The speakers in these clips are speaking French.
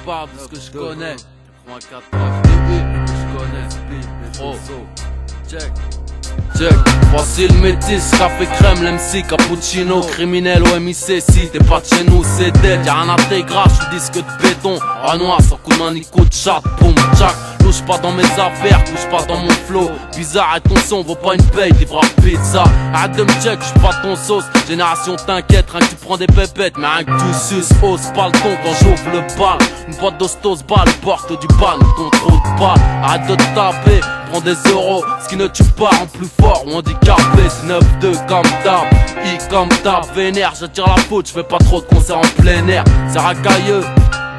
parle de ce que je connais. 94 DB, je connais. Oh, check. Check. Voici le métis, café crème, l'MC, cappuccino, criminel au MIC. Si t'es pas de chez nous, c'est dead. Y'a un intégrage, je disque de béton. Renoir, sans coup de main, ni coup de chat, boum, tchac. Touche pas dans mes affaires, touche pas dans mon flow. Bizarre et ton son vaut pas une paye, livreur pizza. Arrête de me check, j'suis pas ton sauce. Génération t'inquiète, rien que tu prends des pépettes. Mais rien que tu suces, hausse pas le ton quand j'ouvre le bal. Une boîte d'hostos balle, porte du bal, ton trop de balles. Arrête de te taper, prends des euros. Ce qui ne tue pas rend plus fort ou handicapé. C'est 9-2 comme d'hab, I comme d'hab. Vénère, j'attire la faute, j'fais pas trop de concerts en plein air. C'est racailleux.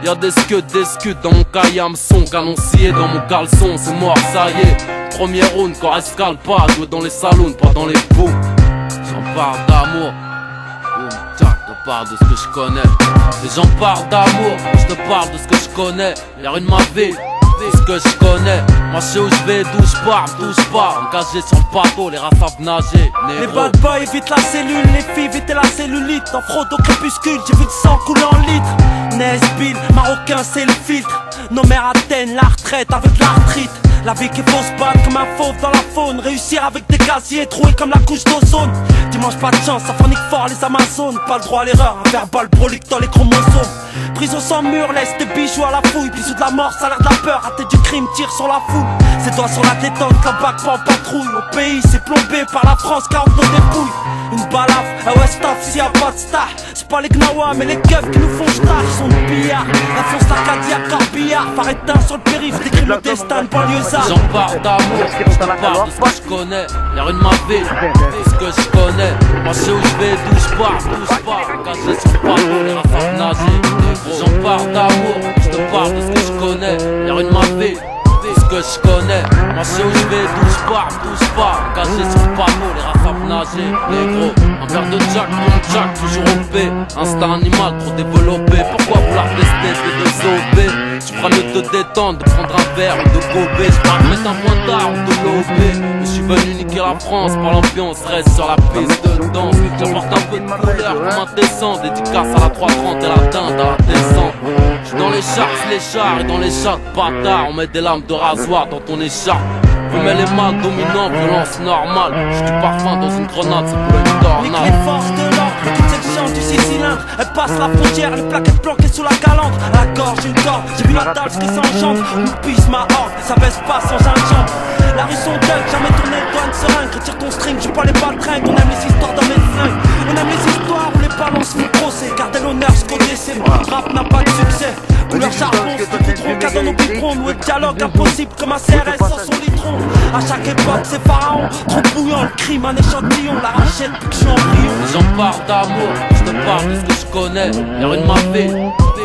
Y'a des scuds dans mon cahier hameçon, canon scié dans mon caleçon, c'est mort, ça y est. Premier round, quand escale pas, jouer dans les salons, pas dans les booms. J'en parle d'amour, boum, tchac, je parle de ce que je connais. Et j'en parle d'amour, je te parle de ce que je connais. Y'a rien de ma vie, ce que je connais. Moi je sais où je vais, d'où je pars, touche pas. Engagé sur le bateau, les rats savent nager. Négro. Les bad boys évitent la cellule, les filles évitent la cellulite. En fraude au crépuscule, j'ai vu du sang couler en litres. Nesbill, marocain c'est le filtre. Nos mères atteignent la retraite avec l'arthrite. La vie qui est fausse balle comme un fauve dans la faune. Réussir avec des casiers troués comme la couche d'ozone. Dimanche pas de chance, ça fornique fort les Amazones. Pas le droit à l'erreur, un verbal prolique dans les chromosomes. Prison sans mur, laisse tes bijoux à la fouille. Bisous de la mort, salaire de la peur, raté du crime, tire sur la foule. Ses doigts sur la détente, comme bac pas en patrouille. Au pays, c'est plombé par la France, 40 nos dépouilles. Une balafre, à Westaf, s'il y a pas de star. C'est pas les gnawa, mais les keufs qui nous font star. Ils sont de billard, la fonce l'Arcadia, corbillard. Phare éteint sur le périph', décrit le destin de banlieusard. J'en parle d'amour, je te parle de ce que je connais. Y'a rien de ma vie, ce que je connais. Moi je sais où je vais, d'où je pars, touche pas. Engagé sur le bateau, les rats savent nager. J'en parle d'amour, je te parle de ce que je connais. Y'a rien de ma vie, ce que je connais. Moi je sais où je vais, d'où je pars, touche pas. Engagé sur le bateau, les rats savent nager. Négro, un verre de Jack, boum Jack, toujours au P. Instinct animal trop développé. Pourquoi vouloir tester tes deux OB? Tu feras mieux de te détendre, de prendre un verre ou de gober. Je pourrais mettre un pointard ou de l'OB. Mais je suis venu niquer la France par l'ambiance, reste sur la piste de danse. J'apporte un peu de couleur comme un descend. Dédicace à la 330 et la dinde à la descente. J'suis dans les charts, les chars et dans les chats de bâtards. On met des lames de rasoir dans ton écharpe. Vous mettez les mains dominants, violence normale. J'suis du parfum dans une grenade, c'est pour une tornade. Nique les forces de l'ordre, toute section du 6 cylindres. Elle passe la frontière, les plaquettes planquées sous la calandre. À la gorge, une corde, j'ai vu la dalle qui s'enjambe. Nous pisse ma horde, ça baisse pas sans un jambe. La rue son deuil, jamais tourné de douane seringue. Retire ton string, j'suis pas les baltringues. On aime les histoires dans mes flingues. On aime les histoires où les balances font procès. Garder l'honneur, ce qu'on essaie. Le rap n'a pas de succès. Couleur charbon, c'est goudron, cas dans nos biberons. Nous, dialogue impossible comme un CRS sans son litron. À chaque époque, c'est pharaon. Trop bouillant, le crime, un échantillon. La rachète, puis que je suis embryon. J'en parle d'amour, je te parle de ce que je connais. Y'a rien de ma vie,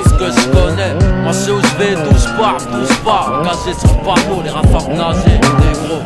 ce que je connais. Moi je sais où je vais, d'où je pars, touche pas. Engagé sur le bateau, les rats savent nager. Négro.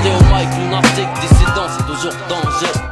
Théo Mike, lunatique, dissident, c'est toujours danger.